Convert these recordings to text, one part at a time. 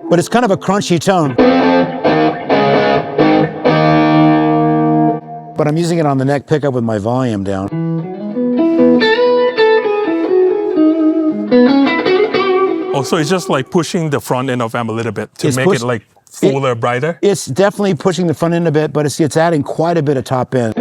but it's kind of a crunchy tone. But I'm using it on the neck pickup with my volume down. Oh, so it's just like pushing the front end of amp a little bit to make it like fuller, brighter? It's definitely pushing the front end a bit, but it's adding quite a bit of top end.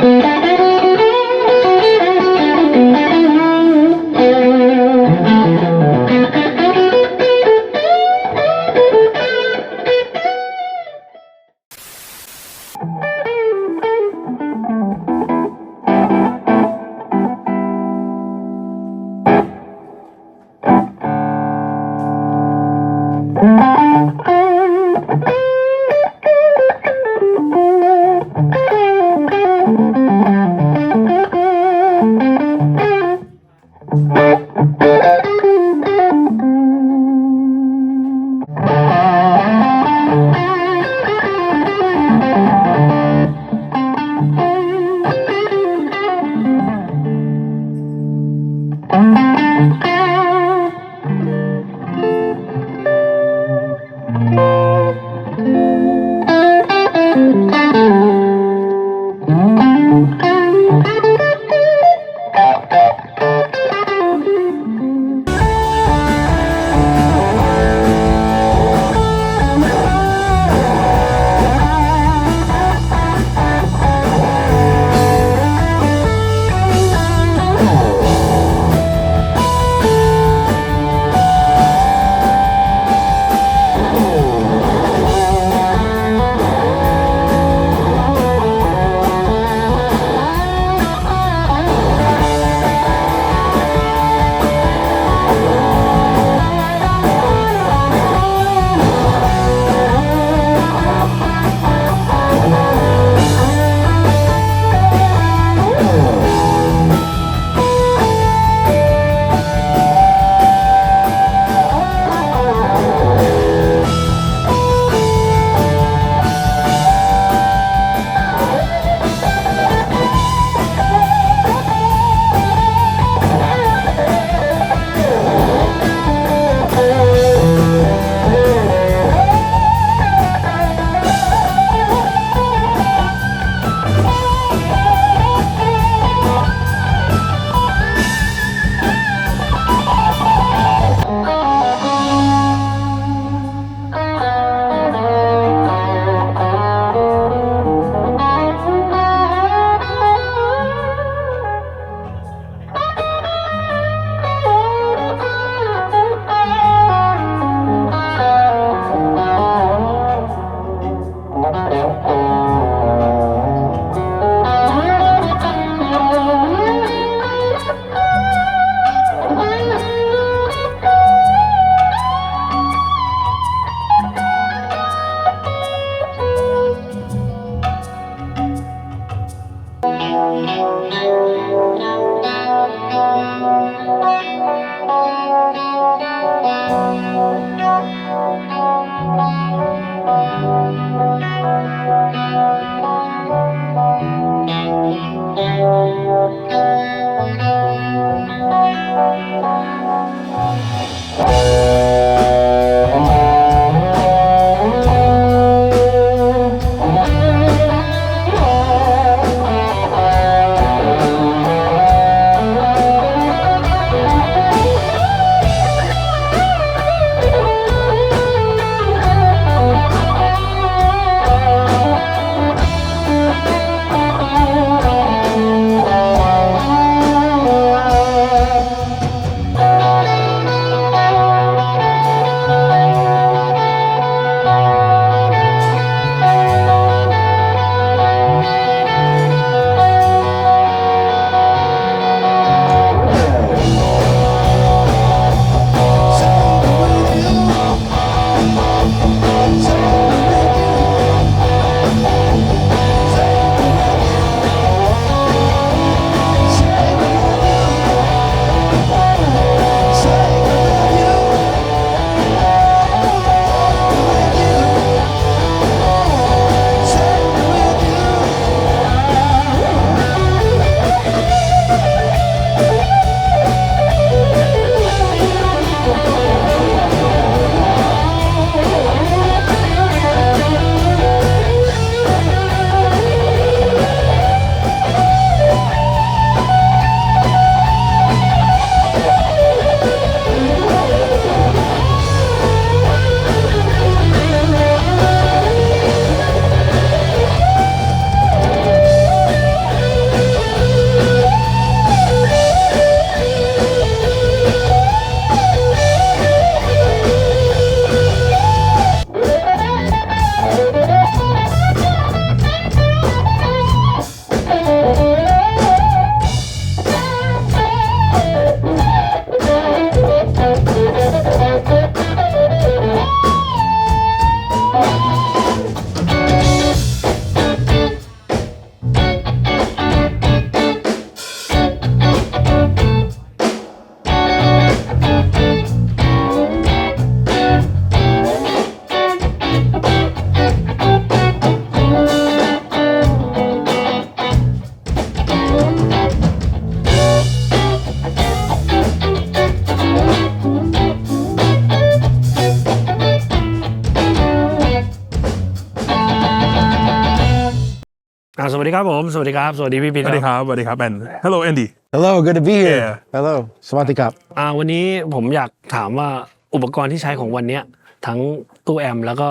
สวัสดีครับผมสวัสดีครับสวัสดีพี่ปิ๊น สวัสดีครับสวัสดีครับ and hello Andy Hello, good to be here. Yeah. Hello, สวัสดีครับ วันนี้ผมอยากถามว่าอุปกรณ์ที่ใช้ของวันเนี้ยทั้งตู้แอมแล้วก็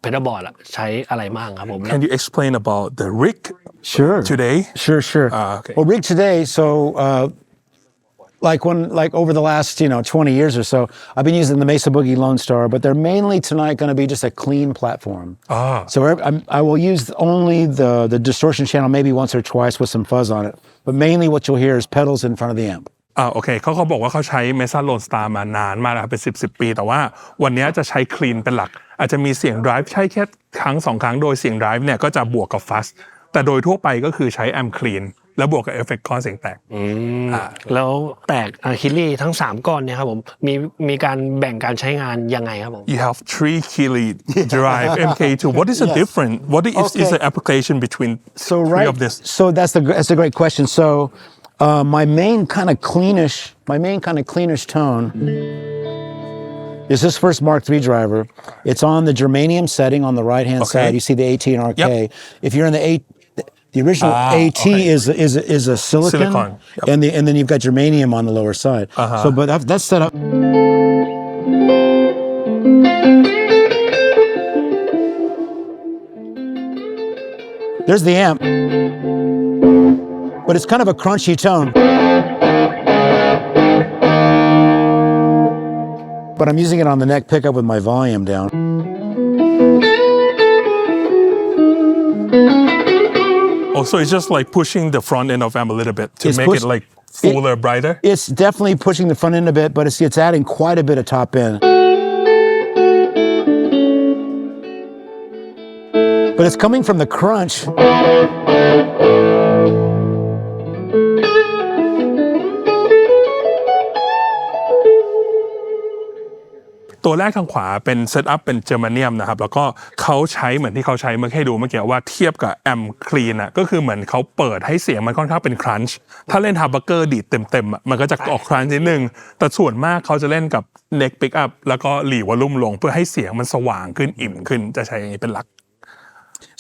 เพดาบอร์ดใช้อะไรบ้างครับผม Can you explain about the rig Sure. today Sure. Okay. Well, rig today, so like over the last 20 years or so, I've been using the Mesa Boogie Lone Star, but they're mainly tonight going to be just a clean platform. So I will use only the distortion channel maybe once or twice with some fuzz on it, but mainly what you'll hear is pedals in front of the amp. โอเคเขาบอกว่าเขาใช้ Mesa Lone Star มานานมากนะครับเป็น10 ปีแต่ว่าวันนี้จะใช้ clean เป็นหลักอาจจะมีเสียง drive ใช้แค่ครั้ง2ครั้งโดยเสียง drive เนี่ยก็จะบวกกับ fuzz แต่โดยทั่วไปก็คือใช้ amp clean แล้วบวกกับเอฟเฟกต์ก้อนเสียงแตกแล้วแตกคิลลี่ทั้ง3ก้อนเนี่ยครับผมมีการแบ่งการใช้งานยังไงครับผม You have 3 Keeley drive MK2 what is the difference what is the application between three of this So that's a great question. So my main kind of cleanish tone is this first Mark III driver. It's on the germanium setting on the right hand side. You see the AT and RK. Yep. If you're in the original AT is a silicon. Yep. And then you've got germanium on the lower side. So but that's set up. There's the amp. But it's kind of a crunchy tone. But I'm using it on the neck pickup with my volume down. So it's just like pushing the front end of amp a little bit to make it like fuller, brighter. It's definitely pushing the front end a bit, but it's adding quite a bit of top end. But it's coming from the crunch.ตัวแรกทางขวาเป็นเซตอัพเป็นเจอร์มาเนียมนะครับแล้วก็เขาใช้เหมือนที่เขาใช้เมื่อให้ดูเมื่อกี้ว่าเทียบกับแอมคลีนก็คือเหมือนเขาเปิดให้เสียงมันค่อนข้างเป็นครันช์ถ้าเล่นฮับบักเกอร์ดีดเต็มๆมันก็จะออกครันช์นิดนึงแต่ส่วนมากเขาจะเล่นกับเน็กปิกอัพแล้วก็หลีวอลลุ่มลงเพื่อให้เสียงมันสว่างขึ้นอิ่มขึ้นจะใช้อย่างนี้เป็นหลัก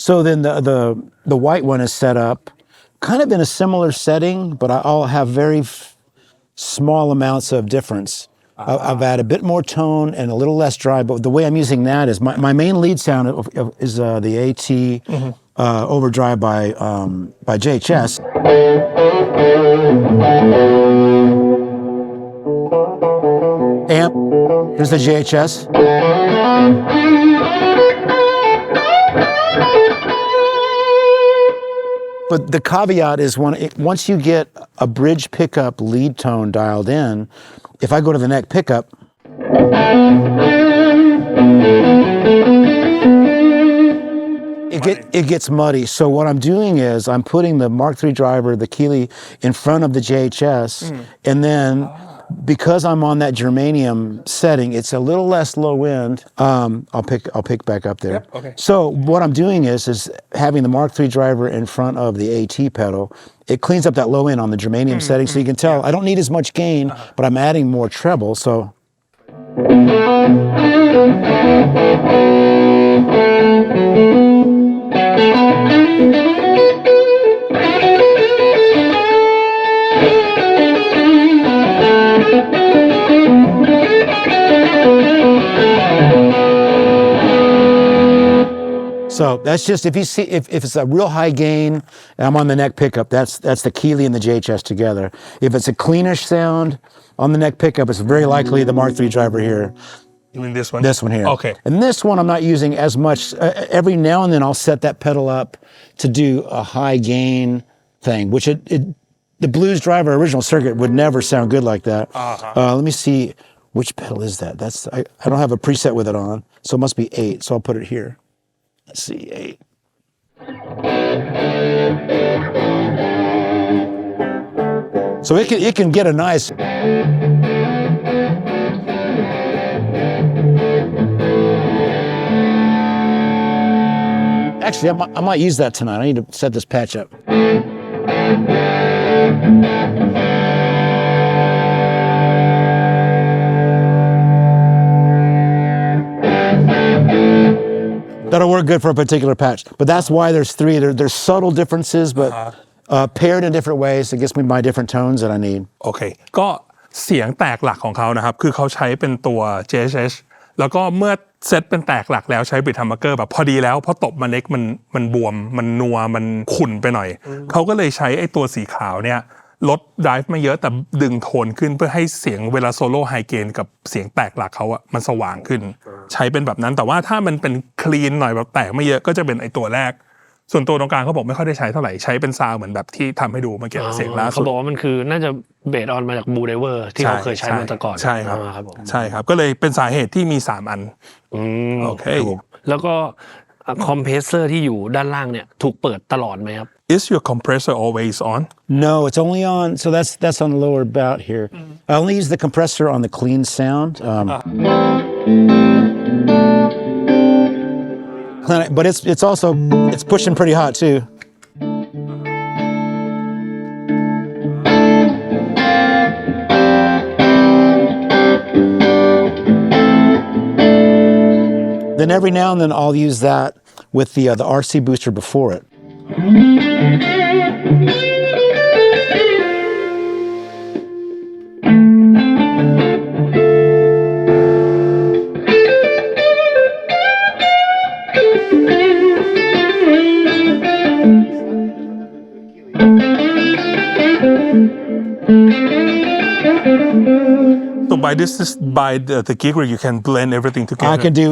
So then the white one is set up kind of in a similar setting, but I'll have very small amounts of difference.I've added a bit more tone and a little less dry, but the way I'm using that is my main lead sound is the AT Overdrive by JHS. Amp, here's the JHS. But the caveat is once you get a bridge pickup lead tone dialed in, if I go to the neck pickup, it gets muddy. So what I'm doing is I'm putting the Mark III driver, the Keeley, in front of the JHS, and then because I'm on that germanium setting, it's a little less low end. I'll pick back up there. Yep, okay. So what I'm doing is having the Mark III driver in front of the AT pedal. It cleans up that low end on the germanium setting, so you can tell I don't need as much gain, but I'm adding more treble. So. So that's just if you see if it's a real high gain and I'm on the neck pickup, that's the Keeley and the JHS together. If it's a cleanish sound on the neck pickup, it's very likely the Mark III driver here. You mean this one? This one here. Okay. And this one I'm not using as much. Every now and then I'll set that pedal up to do a high gain thing, which the blues driver original circuit would never sound good like that. Let me see which pedal is that. I don't have a preset with it on, so it must be 8. So I'll put it here. Let's see, 8. So it can get a nice. Actually, I might use that tonight. I need to set this patch up. That'll work good for a particular patch. But that's why there's three. There's subtle differences, but paired in different ways. It gets me my different tones that I need. โอเคก็เสียงแตกหลักของเขานะครับคือเขาใช้เป็นตัว JHH แล้วก็เมื่อเซตเป็นแตกหลักแล้วใช้บิทฮัมเมอร์แบบพอดีแล้วเพราะตบมาเน็กมันบวมมันนัวมันขุ่นไปหน่อยเขาก็เลยใช้ไอ้ตัวสีขาวเนี่ยลดไดฟ์ไม่เยอะแต่ดึงโทนขึ้นเพื่อให้เสียงเวลาโซโล่ไฮเกนกับเสียงแตกหลักเขาอะมันสว่างขึ้นใช้เป็นแบบนั้นแต่ว่าถ้ามันเป็นคลีนหน่อยแบบแตกไม่เยอะก็จะเป็นไอ้ตัวแรกส่วนตัวตรงกลางเขาบอกไม่ค่อยได้ใช้เท่าไหร่ใช้เป็นซาวเหมือนแบบที่ทำให้ดูเมื่อกี้เสียงล่าสุดเขาบอกว่ามันคือน่าจะเบสออนมาจากบูเดเวอร์ที่เขาเคยใช้มาแต่ก่อนใช่ครับ ครับผม ใช่ครับก็เลยเป็นสาเหตุที่มี3อันโอเคแล้วก็คอมเพรสเซอร์ที่อยู่ด้านล่างเนี่ยถูกเปิดตลอดไหมครับ Is your compressor always on? No, it's only on. So that's on the lower bout here. I only use the compressor on the clean sound. But it's also pushing pretty hot too. Then every now and then I'll use that with the RC booster before it. So by the gig rig you can blend everything together. I can do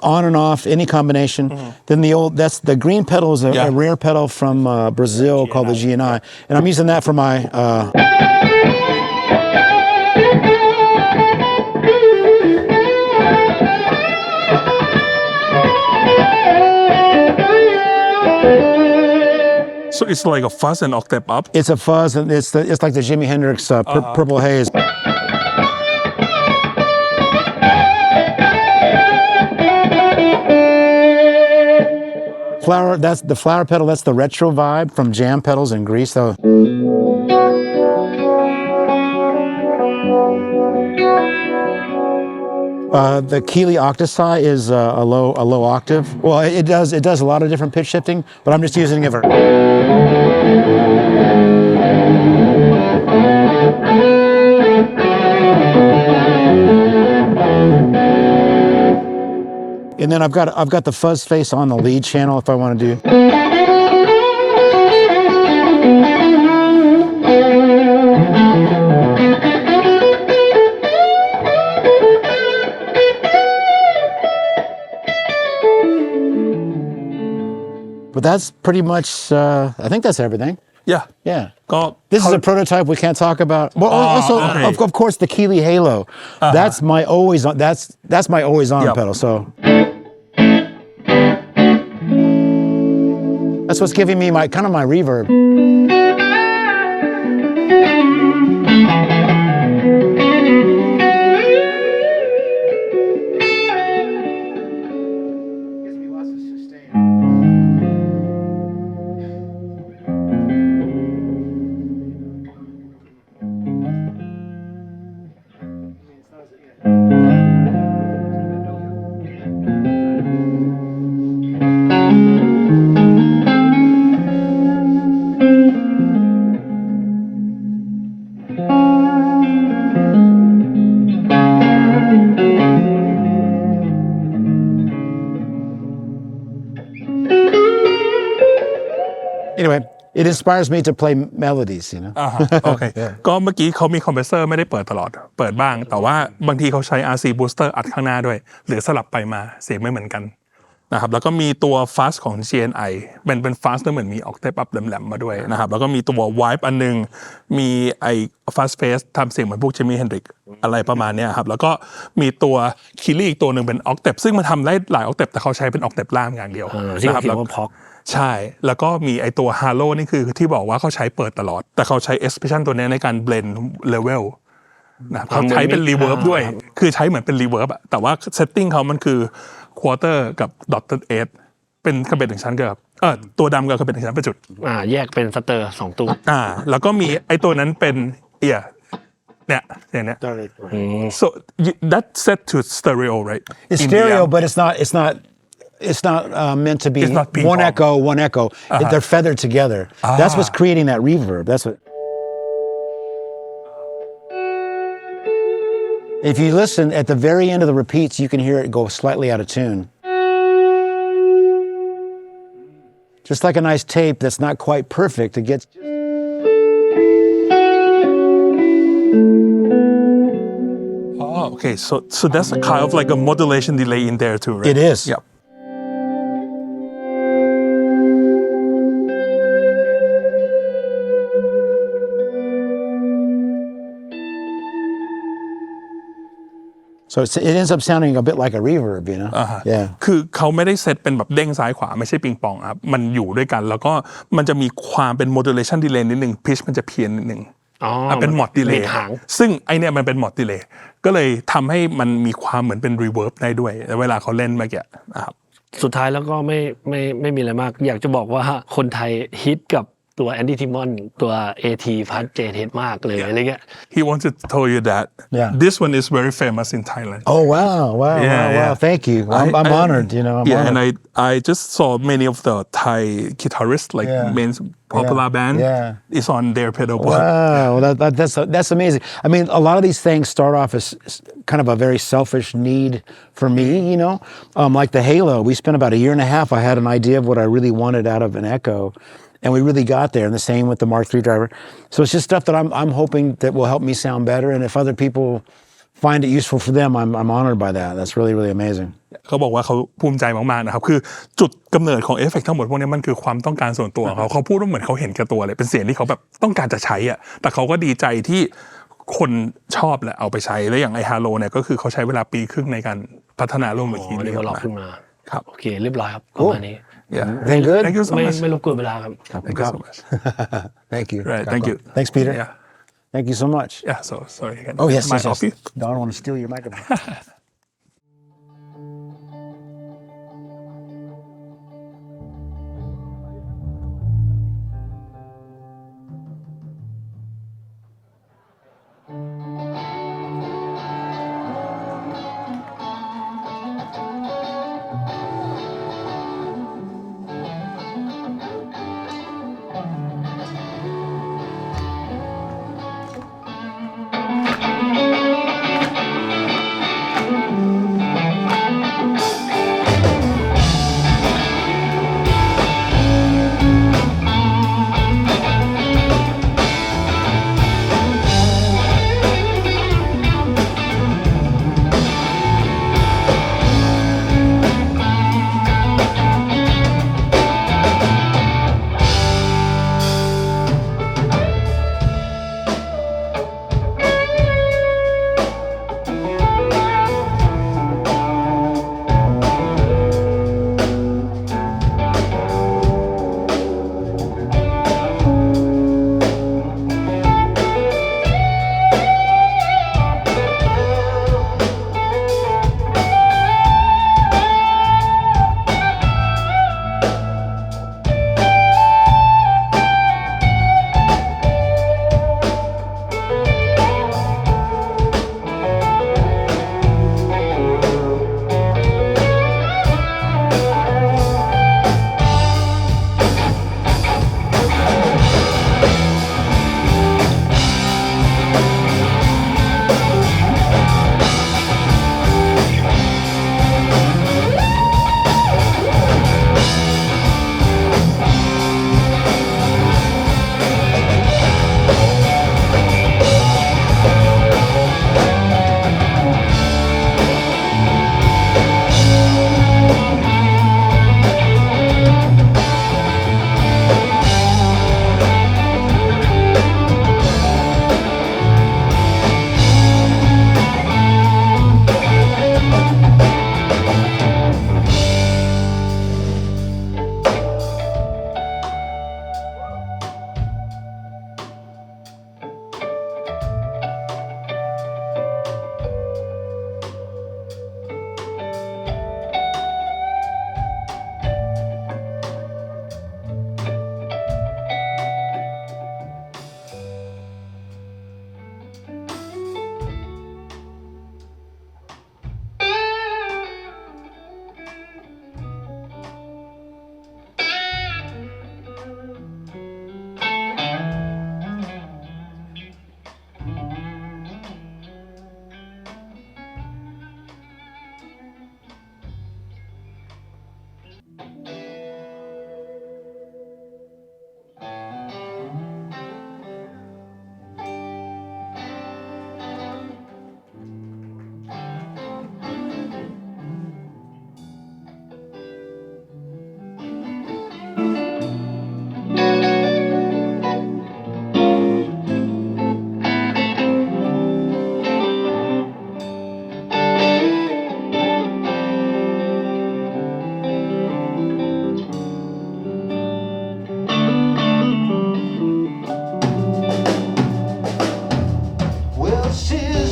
on and off any combination. Then the green pedal is a rare pedal from Brazil called the GNI, and I'm using that for my. So it's like a fuzz and octave up. It's a fuzz, and it's like the Jimi Hendrix Purple Haze. That's the flower pedal. That's the retro vibe from Jam Pedals in Greece. So. The Keeley Octasai is a low octave. Well, it does a lot of different pitch shifting, but I'm just using it for. And then I've got the fuzz face on the lead channel if I want to do. But that's pretty much. I think that's everything. Yeah. Yeah. Go. This is a prototype we can't talk about. Well, also, okay. of course, the Keeley Halo. That's my always on. That's my always on pedal. So that's what's giving me my reverb. Anyway, it inspires me to play melodies, you know. โอเคก็เมื่อกี้เขามีคอมเพรสเซอร์ไม่ได้เปิดตลอดเปิดบ้างแต่ว่าบางทีเขาใช้ RC booster อัดข้างหน้าด้วยหรือสลับไปมาเสียงไม่เหมือนกันนะครับแล้วก็มีตัว fuzz ของ GNI เป็น fuzz เหมือนมี octave up แหลมๆมาด้วยนะครับแล้วก็มีตัว wipe อันนึงมีไอ้ fuzz face ทำเสียงเหมือนพวก Jimi Hendrix อะไรประมาณนี้ครับแล้วก็มีตัว Keeley อีกตัวหนึ่งเป็น octave ซึ่งมันทำได้หลาย octave แต่เขาใช้เป็น octave ล่างอย่างเดียวนะครับแล้วก็พ็อกใช่แล้วก็มีไอตัว Halo นี่คือที่บอกว่าเขาใช้เปิดตลอดแต่เขาใช้ Expression ตัวนี้ในการ blend level นะเขาใช้เป็น reverb ด้วยคือใช้เหมือนเป็น reverb อะแต่ว่า setting เขามันคือ quarter กับ dotted eighth เป็นกระเบ็ด1ชั้นกับตัวดำกับกระเบ็ด1ชั้นเป็นจุดแยกเป็นสเตอร์2ตัวแล้วก็มีไอตัวนั้นเป็นเนี่ยอย่างเนี้ย so that set to stereo right It's stereo but it's not It's not meant to be It's not ping one pong. echo, one echo. They're feathered together. That's what's creating that reverb. That's what. If you listen at the very end of the repeats, you can hear it go slightly out of tune. Just like a nice tape that's not quite perfect, it gets. Oh, okay. So that's a kind of like a modulation delay in there too, right? It is. Yep. So it ends up sounding a bit like a reverb, you know? Yeah. คือเขาไม่ได้เซตเป็นแบบเด้งซ้ายขวาไม่ใช่ปิงปองครับมันอยู่ด้วยกันแล้วก็มันจะมีความเป็น modulation delay นิดนึง pitch มันจะเพี้ยนนิดนึงเป็น mod delay ซึ่งไอเนี่ยมันเป็น mod delay ก็เลยทำให้มันมีความเหมือนเป็น reverb ได้ด้วยเวลาเขาเล่นเมื่อกี้นะครับสุดท้ายแล้วก็ไม่มีอะไรมากอยากจะบอกว่าคนไทยฮิตกับตัว Andy Timmons ตัว AT พัด JT มากเลยอะไรเงี้ย He wanted to tell you that this one is very famous in Thailand. Oh wow! Thank you. I'm honored. You know. I'm honored. And I just saw many of the Thai guitarists like main popular band is on their pedal board. Wow, that's amazing. I mean, a lot of these things start off as kind of a very selfish need for me. You know, like the Halo. We spent about a year and a half. I had an idea of what I really wanted out of an Echo. And we really got there, and the same with the Mark III driver. So it's just stuff that I'm hoping that will help me sound better. And if other people find it useful for them, I'm honored by that. That's really amazing. เขาบอกว่าเขาภูมิใจมากๆนะครับคือจุดกำเนิดของเอฟเฟกต์ทั้งหมดพวกนี้มันคือความต้องการส่วนตัวของเขาพูดว่าเหมือนเขาเห็นแก่ตัวเลยเป็นเสียงที่เขาแบบต้องการจะใช้อ่ะแต่เขาก็ดีใจที่คนชอบและเอาไปใช้แล้วอย่างไอฮาโลเนี่ยก็คือเขาใช้เวลาปีครึ่งในการพัฒนาร่วมกับทีมนี้ขึ้นมาครับโอเคเรียบร้อยครับประมาณนี้Thank you. Thank you so much. ไม่รบกวนเวลาครับ Thank you so much. Thank you. Right. Thank you. Thanks, Peter. Yeah. Thank you so much. Yeah. So sorry. Oh yes. Mic off you? No, I don't want to steal your microphone.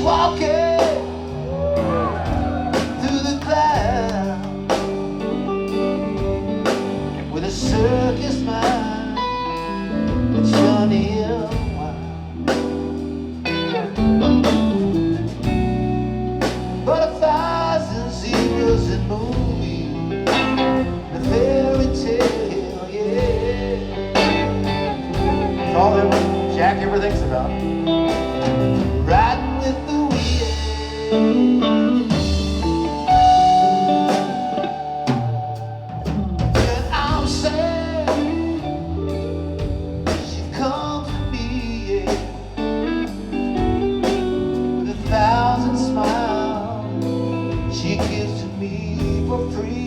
walking through the clouds with a circus mind that's funny and wild. But 1,000 zebras and movies, the fairy tale, yeah. All that Jack ever thinks about. Riding with the wind. And I'm sad she comes to me, yeah, with 1,000 smiles she gives to me for free.